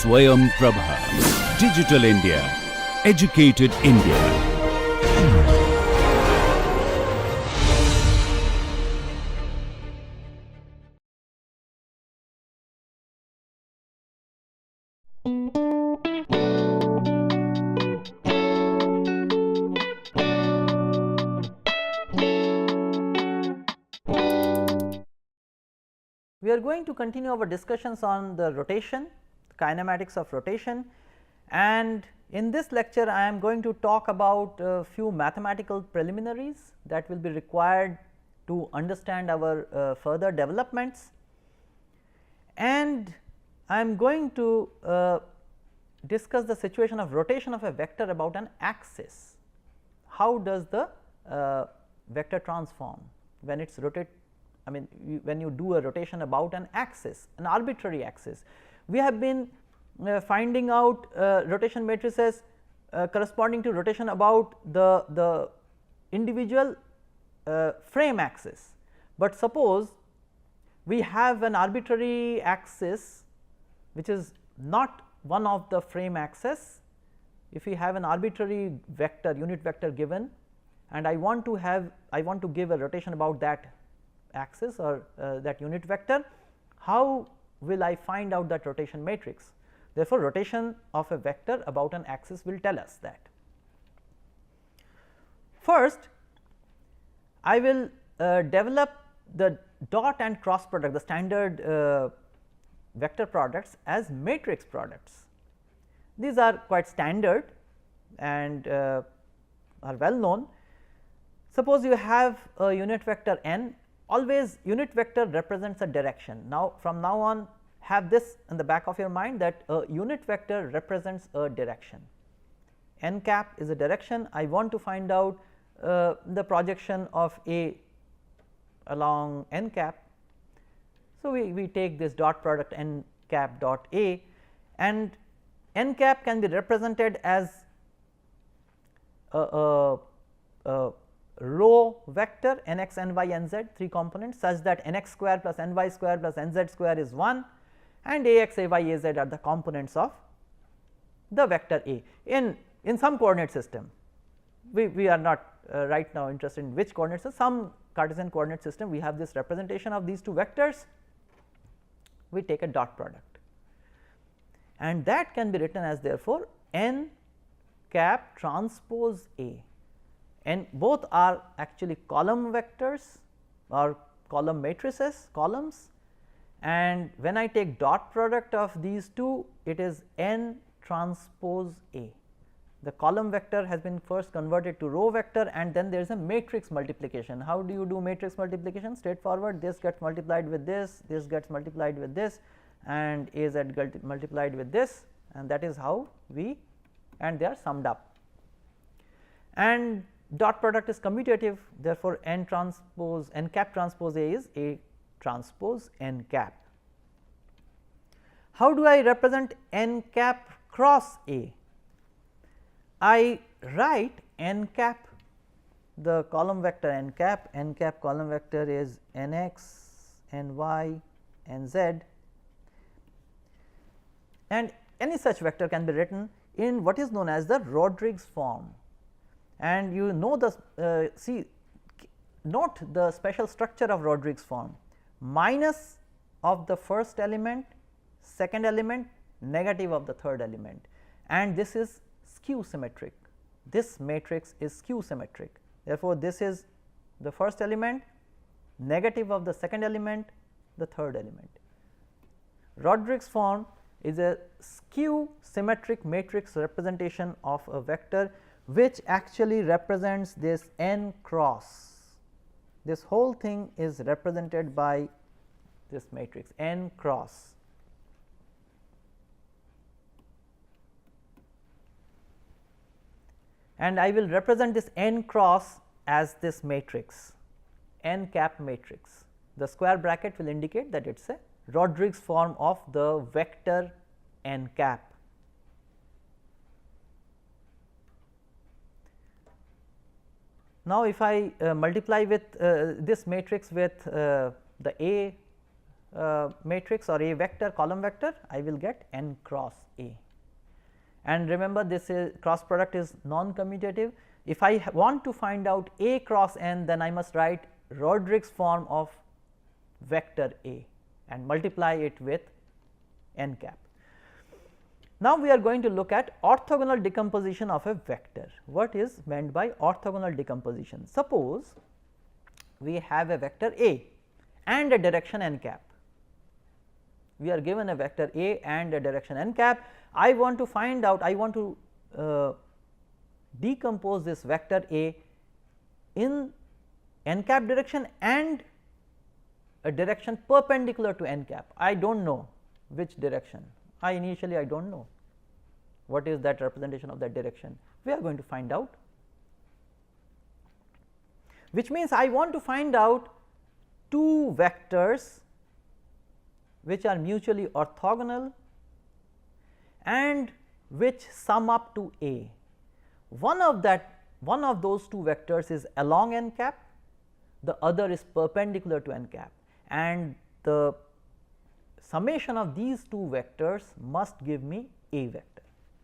Swayam Prabha. Digital India. Educated India. We are going to continue our discussions on the rotation, kinematics of rotation, and in this lecture I am going to talk about a few mathematical preliminaries that will be required to understand our further developments, and I am going to discuss the situation of rotation of a vector about an axis. How does the vector transform when it is rotated? I mean, when you do a rotation about an axis, an arbitrary axis. We have been finding out rotation matrices corresponding to rotation about the individual frame axis, but suppose we have an arbitrary axis which is not one of the frame axes. If we have an arbitrary vector, unit vector given, and I want to give a rotation about that axis or that unit vector, how will I find out that rotation matrix? Therefore, rotation of a vector about an axis will tell us that. First, I will develop the dot and cross product, the standard vector products, as matrix products. These are quite standard and are well known. Suppose you have a unit vector n. Always unit vector represents a direction. Now, from now on, have this in the back of your mind that a unit vector represents a direction. N cap is a direction. I want to find out the projection of A along n cap. So, we take this dot product n cap dot A, and n cap can be represented as a row vector n x, n y, n z, 3 components, such that n x square plus n y square plus n z square is 1, and a x, a y, a z are the components of the vector A in some coordinate system. We are not right now interested in which coordinate system. Some Cartesian coordinate system we have this representation of these two vectors. We take a dot product, and that can be written as therefore n cap transpose A. And both are actually column vectors or column matrices, columns, and when I take dot product of these two, it is n transpose A. The column vector has been first converted to row vector, and then there is a matrix multiplication. How do you do matrix multiplication? Straightforward, this gets multiplied with this gets multiplied with this, and A z gets multiplied with this, and that is how and they are summed up. And dot product is commutative, therefore, n cap transpose A is A transpose n cap. How do I represent n cap cross A? I write n cap, the column vector n cap column vector is n x, n y, n z, and any such vector can be written in what is known as the Rodrigues form. And you know the note the special structure of Rodrigues form: minus of the first element, second element, negative of the third element, and this is skew symmetric. This matrix is skew symmetric. Therefore, this is the first element, negative of the second element, the third element. Rodrigues form is a skew symmetric matrix representation of a vector which actually represents this n cross. This whole thing is represented by this matrix n cross. And I will represent this n cross as this matrix, n cap matrix. The square bracket will indicate that it is a Rodrigues form of the vector n cap. Now, if I multiply with this matrix with the A matrix or A vector column vector, I will get n cross A. And remember, this is cross product is non commutative. If I want to find out A cross n, then I must write Rodrigues form of vector A and multiply it with n cap. Now, we are going to look at orthogonal decomposition of a vector. What is meant by orthogonal decomposition? Suppose we have a vector A and a direction n cap. We are given a vector A and a direction n cap. I want to find out, I want to decompose this vector A in n cap direction and a direction perpendicular to n cap. I do not know which direction. I do not know what is that representation of that direction. We are going to find out, which means I want to find out two vectors which are mutually orthogonal and which sum up to A. One of those two vectors is along n cap, the other is perpendicular to n cap, and the summation of these two vectors must give me A vector.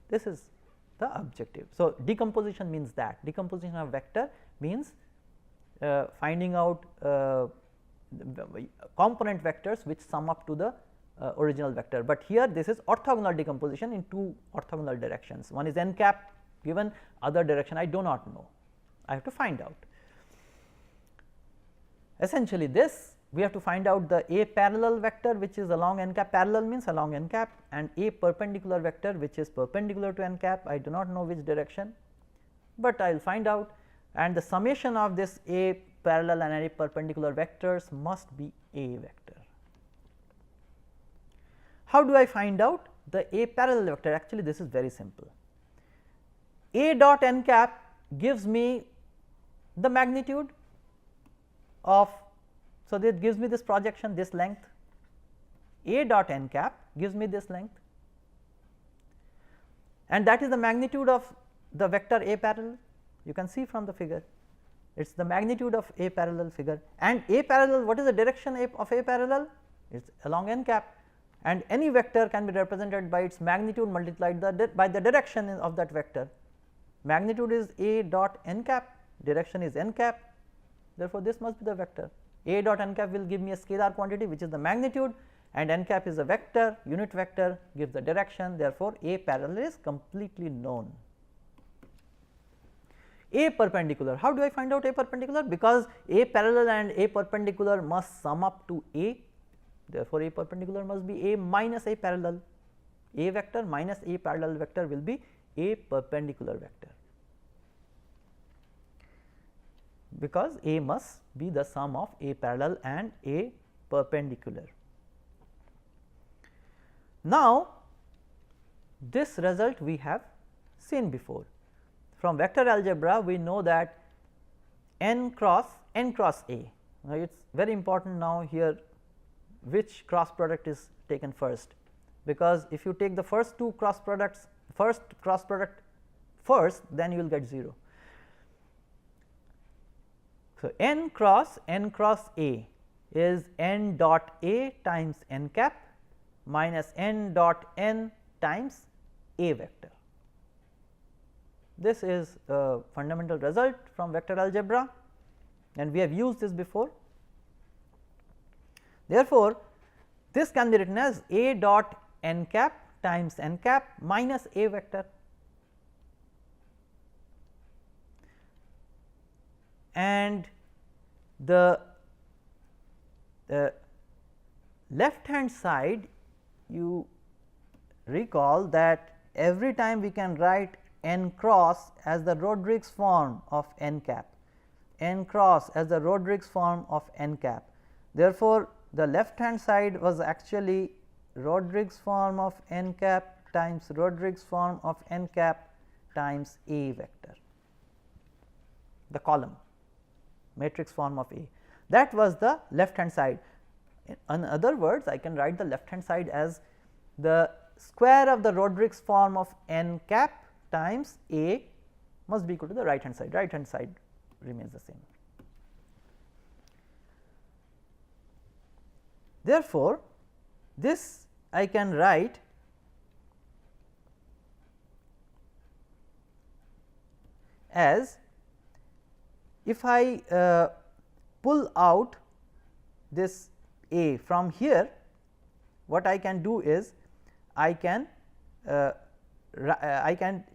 This is the objective. So, decomposition means that decomposition of vector means finding out component vectors which sum up to the original vector, but here this is orthogonal decomposition in two orthogonal directions. One is n cap given, other direction I do not know, I have to find out. Essentially this we have to find out the A parallel vector which is along n cap, parallel means along n cap, and A perpendicular vector which is perpendicular to n cap. I do not know which direction, but I will find out, and the summation of this A parallel and A perpendicular vectors must be A vector. How do I find out the A parallel vector? Actually this is very simple. A dot n cap gives me the magnitude of, so that gives me this projection, this length. A dot n cap gives me this length, and that is the magnitude of the vector A parallel. You can see from the figure, it is the magnitude of A parallel figure, and A parallel, what is the direction of A parallel? It is along n cap, and any vector can be represented by its magnitude multiplied by the direction of that vector. Magnitude is A dot n cap, direction is n cap, therefore, this must be the vector. A dot n cap will give me a scalar quantity which is the magnitude, and n cap is a vector, unit vector gives the direction, therefore, A parallel is completely known. A perpendicular, how do I find out A perpendicular? Because A parallel and A perpendicular must sum up to A, therefore, A perpendicular must be A minus A parallel. A vector minus A parallel vector will be A perpendicular vector, because A must be the sum of A parallel and A perpendicular. Now, this result we have seen before. From vector algebra we know that n cross A. Now, it is very important now here which cross product is taken first, because if you take the first two cross products, first cross product first, then you will get 0. So, n cross A is n dot A times n cap minus n dot n times A vector. This is a fundamental result from vector algebra, and we have used this before. Therefore, this can be written as A dot n cap times n cap minus A vector, and the left hand side, you recall that every time we can write n cross as the Rodrigues form of n cap, n cross as the Rodrigues form of n cap. Therefore, the left hand side was actually Rodrigues form of n cap times Rodrigues form of n cap times A vector, the column matrix form of A. That was the left hand side. In other words, I can write the left hand side as the square of the Rodrigues form of n cap times A must be equal to the right hand side remains the same. Therefore, this I can write as, if I pull out this A from here, what I can do is I can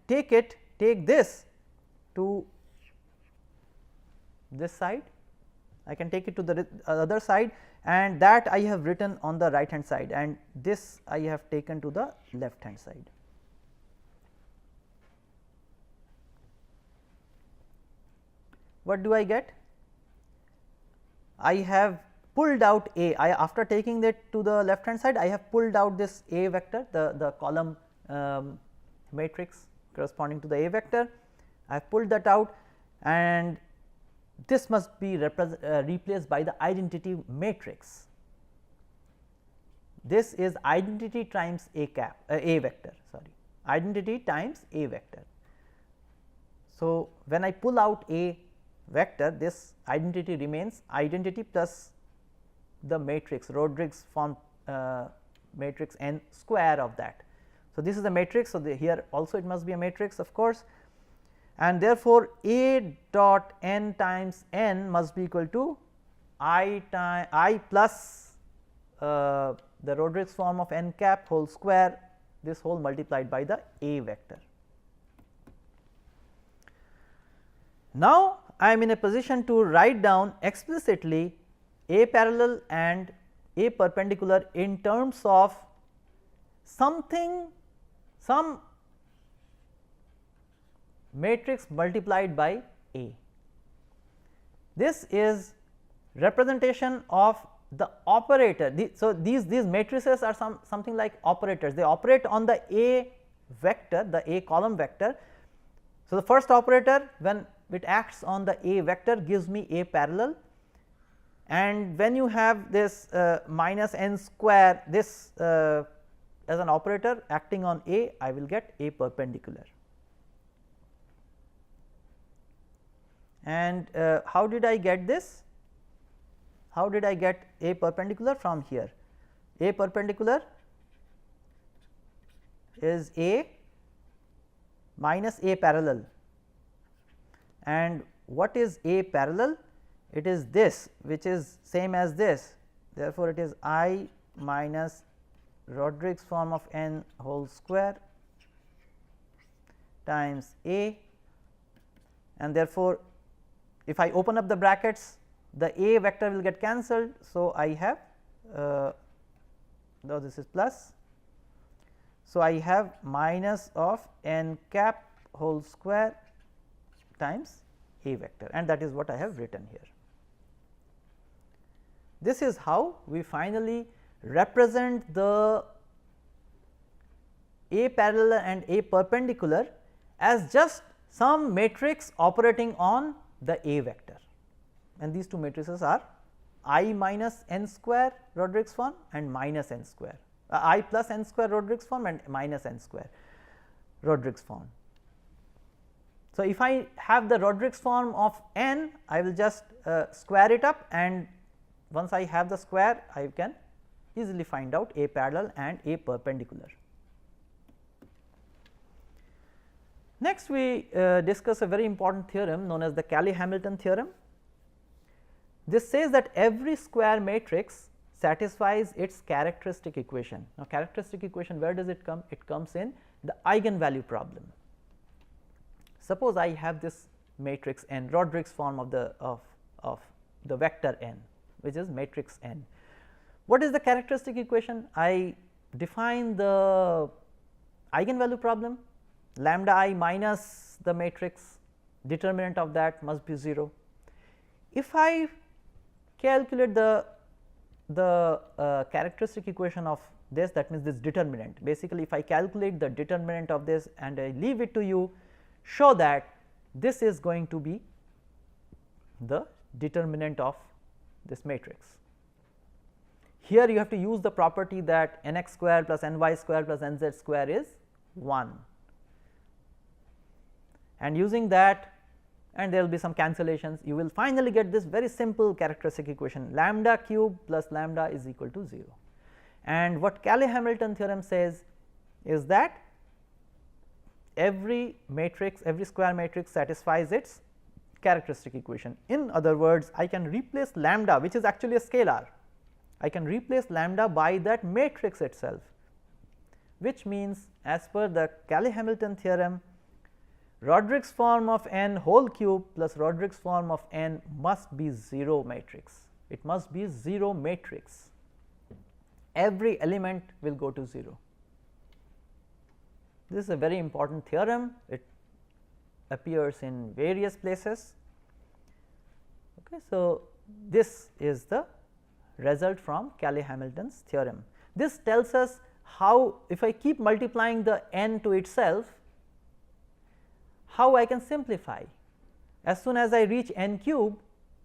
take this to this side, I can take it to the other side, and that I have written on the right hand side, and this I have taken to the left hand side. What do I get? I have pulled out A. After taking that to the left hand side, I have pulled out this A vector, the column matrix corresponding to the A vector. I have pulled that out, and this must be replaced by the identity matrix. This is identity times A vector, sorry, identity times A vector. So, when I pull out A vector, this identity remains identity plus the matrix Rodrigues form matrix n square of that. So, this is the matrix. So, here also it must be a matrix, of course, and therefore, A dot n times n must be equal to I plus the Rodrigues form of n cap whole square, this whole multiplied by the A vector. Now, I am in a position to write down explicitly A parallel and A perpendicular in terms of some matrix multiplied by A. This is representation of the operator. So, these matrices are something like operators, they operate on the A vector, the A column vector. So, the first operator, when it acts on the A vector, gives me A parallel, and when you have this minus n square, this as an operator acting on A, I will get A perpendicular. And how did I get this? How did I get A perpendicular? From here, A perpendicular is A minus A parallel, and what is A parallel? It is this, which is same as this. Therefore, it is I minus Rodrigues form of n whole square times A, and therefore, if I open up the brackets, the A vector will get cancelled. So, I have though this is plus. So, I have minus of n cap whole square times A vector, and that is what I have written here. This is how we finally represent the A parallel and A perpendicular as just some matrix operating on the A vector, and these two matrices are I minus n square Rodrigues form and minus n square, I plus n square Rodrigues form and minus n square Rodrigues form. So, if I have the Rodrigues form of n, I will just square it up, and once I have the square, I can easily find out A parallel and A perpendicular. Next, we discuss a very important theorem known as the Cayley-Hamilton theorem. This says that every square matrix satisfies its characteristic equation. Now, characteristic equation, where does it come? It comes in the eigenvalue problem. Suppose I have this matrix n, Rodrigues form of the vector n, which is matrix n. What is the characteristic equation? I define the eigenvalue problem, lambda I minus the matrix, determinant of that must be 0. If I calculate the characteristic equation of this, that means this determinant, basically if I calculate the determinant of this and I leave it to you, show that this is going to be the determinant of this matrix. Here you have to use the property that n x square plus n y square plus n z square is 1, and using that, and there will be some cancellations. You will finally get this very simple characteristic equation, lambda cube plus lambda is equal to 0. And what Cayley-Hamilton theorem says is that every matrix, every square matrix satisfies its characteristic equation. In other words, I can replace lambda, which is actually a scalar, I can replace lambda by that matrix itself, which means as per the Cayley-Hamilton theorem, Roderick's form of n whole cube plus Roderick's form of n must be 0 matrix. It must be 0 matrix. Every element will go to 0. This is a very important theorem. It appears in various places. Okay, so, this is the result from Cayley-Hamilton's theorem. This tells us how, if I keep multiplying the n to itself, how I can simplify. As soon as I reach n cube,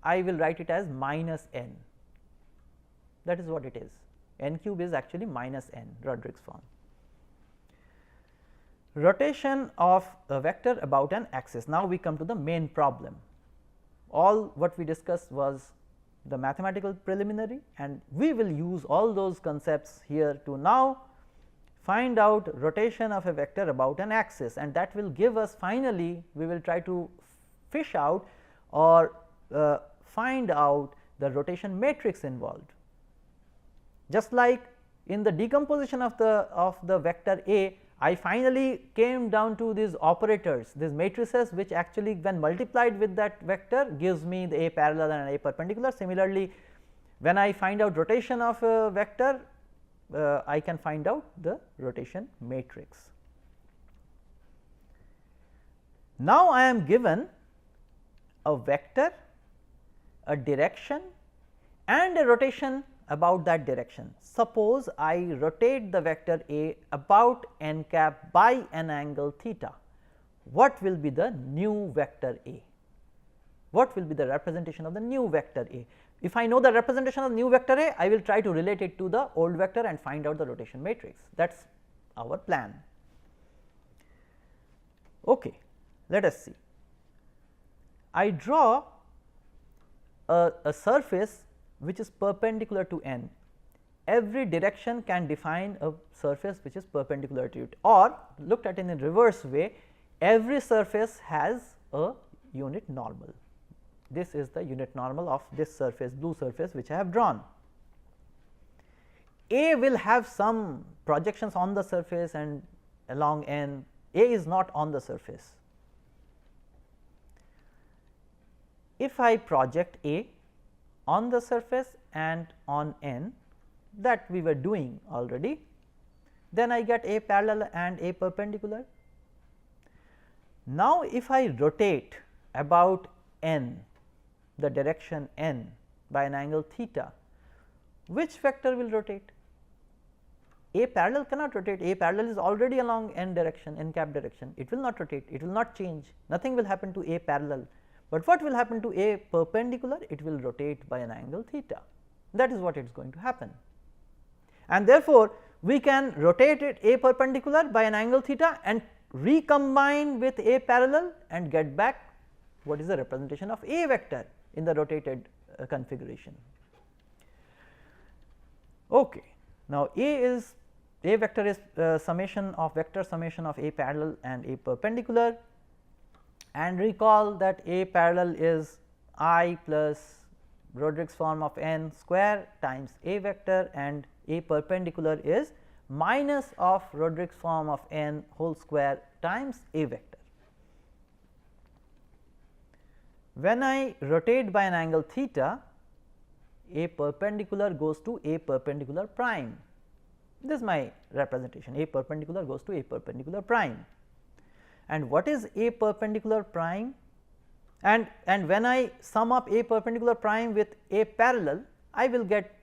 I will write it as minus n. That is what it is. N cube is actually minus n, Roderick's form. Rotation of a vector about an axis. Now, we come to the main problem. All what we discussed was the mathematical preliminary, and we will use all those concepts here to now find out rotation of a vector about an axis, and that will give us, finally we will try to fish out or find out the rotation matrix involved. Just like in the decomposition of the vector A, I finally came down to these operators, these matrices, which actually when multiplied with that vector gives me the A parallel and A perpendicular. Similarly, when I find out rotation of a vector, I can find out the rotation matrix. Now, I am given a vector, a direction and a rotation about that direction. Suppose I rotate the vector A about n cap by an angle theta. What will be the new vector A? What will be the representation of the new vector A? If I know the representation of new vector A, I will try to relate it to the old vector and find out the rotation matrix. That is our plan. Okay, let us see. I draw a surface which is perpendicular to n. Every direction can define a surface which is perpendicular to it, or looked at in a reverse way, every surface has a unit normal. This is the unit normal of this surface, blue surface, which I have drawn. A will have some projections on the surface and along n, A is not on the surface. If I project A on the surface and on n, that we were doing already, then I get A parallel and A perpendicular. Now, if I rotate about n, the direction n by an angle theta, which vector will rotate? A parallel cannot rotate, A parallel is already along n direction, n cap direction, it will not rotate, it will not change, nothing will happen to A parallel. But what will happen to A perpendicular? It will rotate by an angle theta, that is what it is going to happen. And therefore, we can rotate it A perpendicular by an angle theta and recombine with A parallel and get back what is the representation of A vector in the rotated configuration. Okay. Now, A vector is summation of A parallel and A perpendicular, and recall that A parallel is I plus Roderick's form of n square times A vector, and A perpendicular is minus of Roderick's form of n whole square times A vector. When I rotate by an angle theta, A perpendicular goes to A perpendicular prime. This is my representation, A perpendicular goes to A perpendicular prime. And what is A perpendicular prime? And when I sum up A perpendicular prime with A parallel, I will get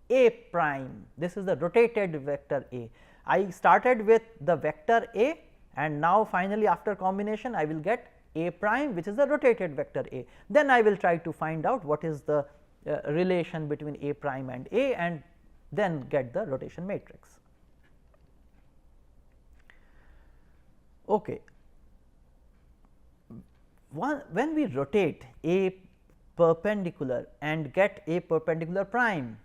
A prime. This is the rotated vector A. I started with the vector A, and now finally after combination I will get A prime, which is the rotated vector A. Then I will try to find out what is the relation between A prime and A, and then get the rotation matrix. Okay. when we rotate a perpendicular and get a perpendicular prime,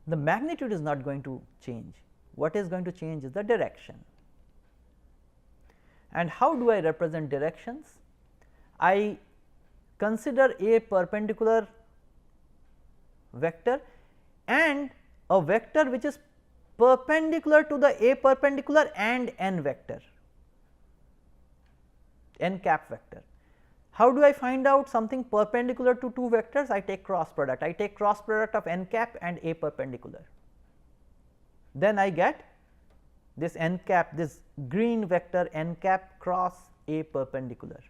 the magnitude is not going to change. What is going to change is the direction. And how do I represent directions? I consider a perpendicular vector and a vector which is perpendicular to the a perpendicular and n vector, n cap vector. How do I find out something perpendicular to two vectors? I take cross product. I take cross product of n cap and a perpendicular. Then I get this n cap, this green vector n cap cross a perpendicular.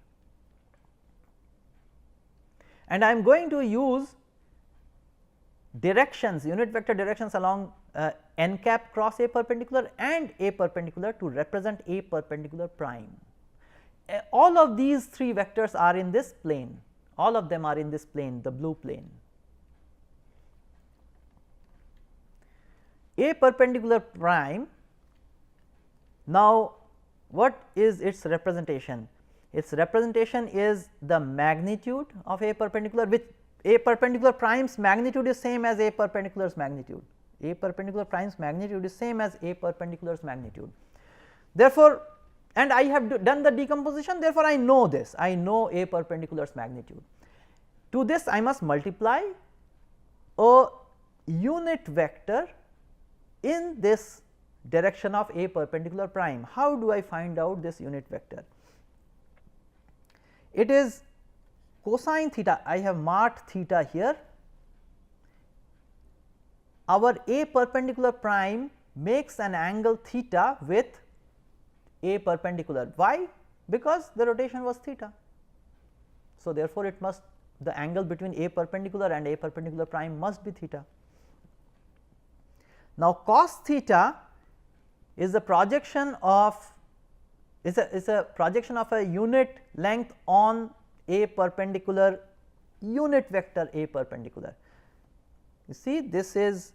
And I am going to use directions, unit vector directions along n cap cross a perpendicular and a perpendicular to represent a perpendicular prime. All of these three vectors are in this plane, all of them are in this plane, the blue plane. A perpendicular prime, now what is its representation? Its representation is the magnitude of a perpendicular, which a perpendicular prime's magnitude is same as a perpendicular's magnitude. A perpendicular prime's magnitude is same as a perpendicular's magnitude. Therefore, and I have done the decomposition, therefore, I know this, I know a perpendicular's magnitude. To this I must multiply a unit vector in this direction of a perpendicular prime. How do I find out this unit vector? It is cosine theta, I have marked theta here. Our a perpendicular prime makes an angle theta with a perpendicular. Why? Because the rotation was theta. So, therefore, it must, the angle between a perpendicular and a perpendicular prime must be theta. Now, cos theta is a projection of a unit length on a perpendicular unit vector a perpendicular. You see, this is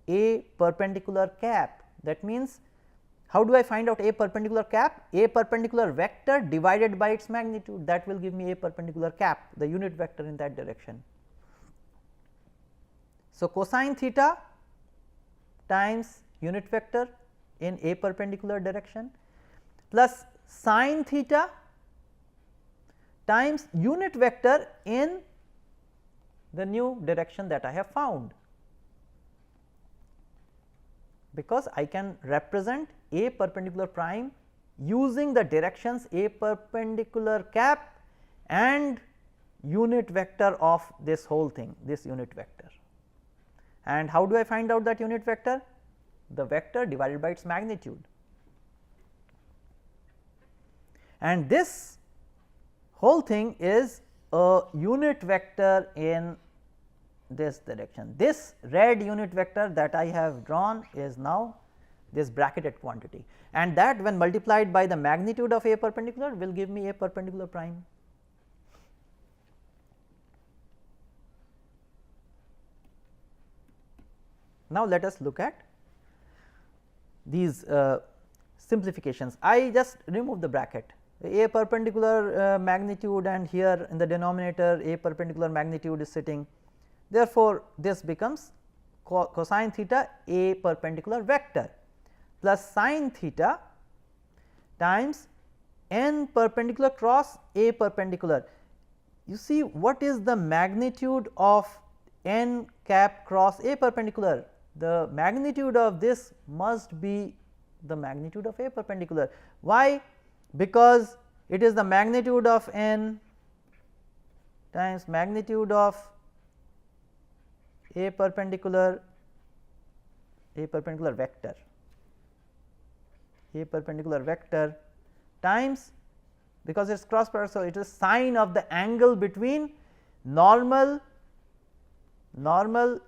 a perpendicular cap. That means, how do I find out a perpendicular cap? A perpendicular vector divided by its magnitude, that will give me a perpendicular cap, the unit vector in that direction. So, cosine theta times unit vector in a perpendicular direction plus sin theta times unit vector in the new direction that I have found, because I can represent a perpendicular prime using the directions a perpendicular cap and unit vector of this whole thing, this unit vector. And how do I find out that unit vector? The vector divided by its magnitude. And this whole thing is a unit vector in this direction. This red unit vector that I have drawn is now this bracketed quantity, and that when multiplied by the magnitude of a perpendicular will give me a perpendicular prime. Now, let us look at these simplifications. I just remove the bracket, a perpendicular magnitude, and here in the denominator a perpendicular magnitude is sitting. Therefore, this becomes cosine theta a perpendicular vector plus sin theta times n perpendicular cross a perpendicular. You see, what is the magnitude of n cap cross a perpendicular? The magnitude of this must be the magnitude of a perpendicular. Why? Because it is the magnitude of n times magnitude of a perpendicular vector, a perpendicular vector times, because it is cross product. So, it is sine of the angle between normal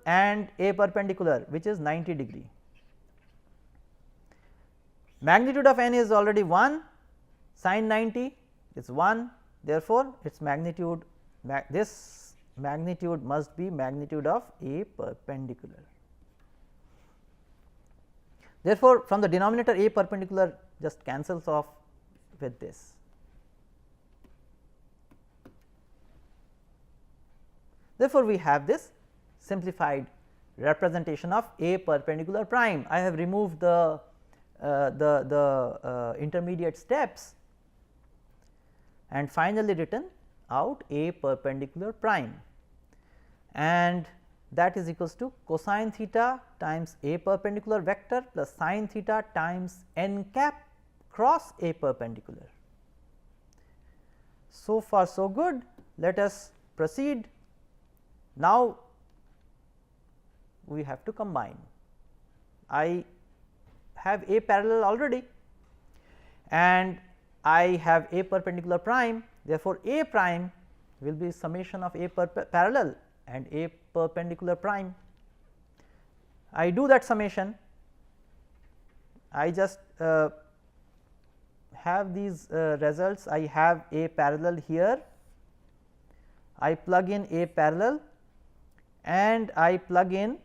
and a perpendicular, which is 90 degree. Magnitude of n is already 1, sin 90 is 1, therefore, its magnitude, this magnitude must be magnitude of a perpendicular. Therefore, from the denominator a perpendicular just cancels off with this. Therefore, we have this simplified representation of A perpendicular prime. I have removed the intermediate steps and finally written out A perpendicular prime, and that is equals to cosine theta times A perpendicular vector plus sin theta times n cap cross A perpendicular. So far so good. Let us proceed. Now, we have to combine. I have A parallel already and I have A perpendicular prime. Therefore, A prime will be summation of A parallel and A perpendicular prime. I do that summation. I just have these results. I have A parallel here. I plug in A parallel and I plug in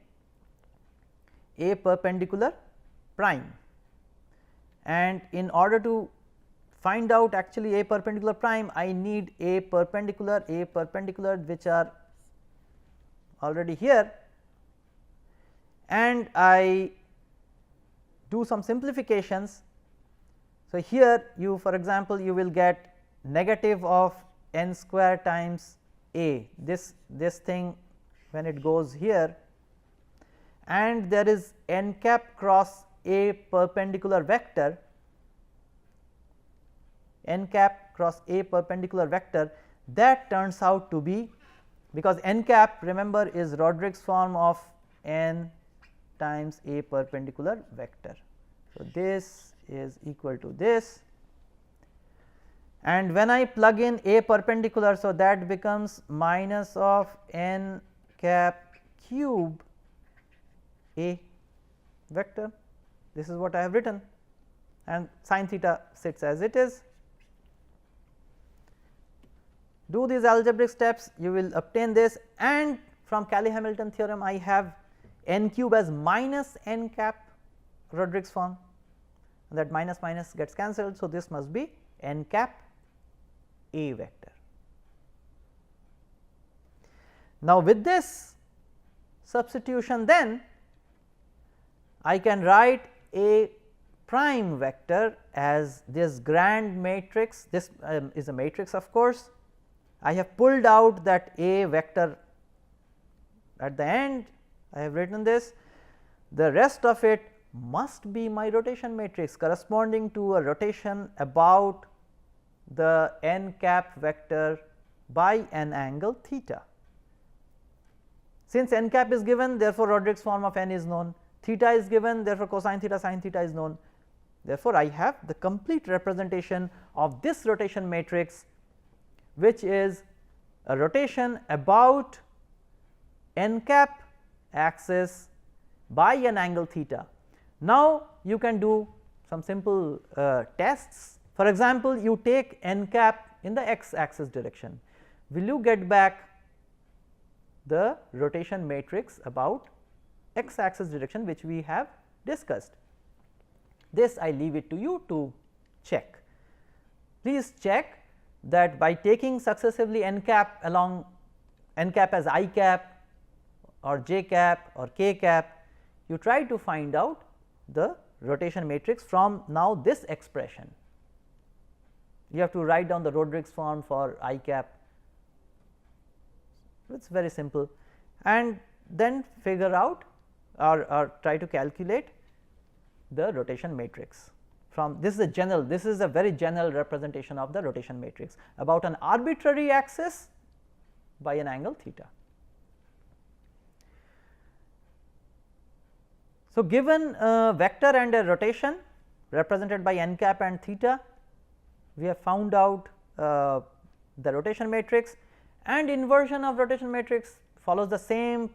A perpendicular prime, and in order to find out actually A perpendicular prime, I need A perpendicular which are already here, and I do some simplifications. So, here you, for example, you will get negative of n square times A, this thing when it goes here, and there is n cap cross A perpendicular vector, n cap cross A perpendicular vector, that turns out to be, because n cap remember is Rodrigues form of n times A perpendicular vector. So, this is equal to this, and when I plug in A perpendicular, so that becomes minus of n cap cube A vector. This is what I have written, and sin theta sits as it is. Do these algebraic steps, you will obtain this, and from Cayley-Hamilton theorem I have n cube as minus n cap Rodrigues form, and that minus minus gets cancelled. So, this must be n cap A vector. Now, with this substitution, then I can write A prime vector as this grand matrix. This is a matrix, of course. I have pulled out that A vector at the end. I have written this. The rest of it must be my rotation matrix corresponding to a rotation about the n cap vector by an angle theta. Since n cap is given, therefore, Rodrigues form of n is known, theta is given, therefore, cosine theta sin theta is known. Therefore, I have the complete representation of this rotation matrix, which is a rotation about n cap axis by an angle theta. Now, you can do some simple tests. For example, you take n cap in the x axis direction. Will you get back the rotation matrix about x axis direction which we have discussed? This I leave it to you to check. Please check that by taking successively n cap along n cap as I cap or j cap or k cap, you try to find out the rotation matrix from now this expression. You have to write down the Rodrigues form for I cap. It is very simple, and then figure out or try to calculate the rotation matrix from this is a general, this is a very general representation of the rotation matrix about an arbitrary axis by an angle theta. So, given a vector and a rotation represented by n cap and theta, we have found out the rotation matrix, and inversion of rotation matrix follows the same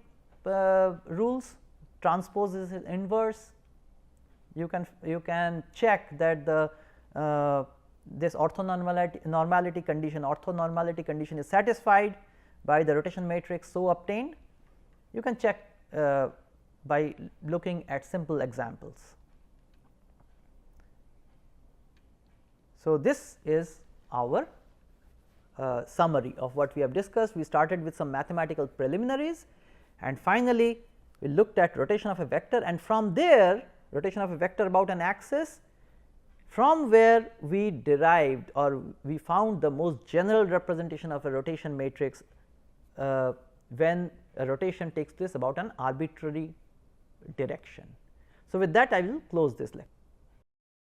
rules. Transpose is inverse. You can check that the this orthonormality condition is satisfied by the rotation matrix so obtained. You can check by looking at simple examples. So, this is our summary of what we have discussed. We started with some mathematical preliminaries, and finally, we looked at rotation of a vector, and from there rotation of a vector about an axis, from where we derived or we found the most general representation of a rotation matrix when a rotation takes place about an arbitrary direction. So, with that I will close this lecture.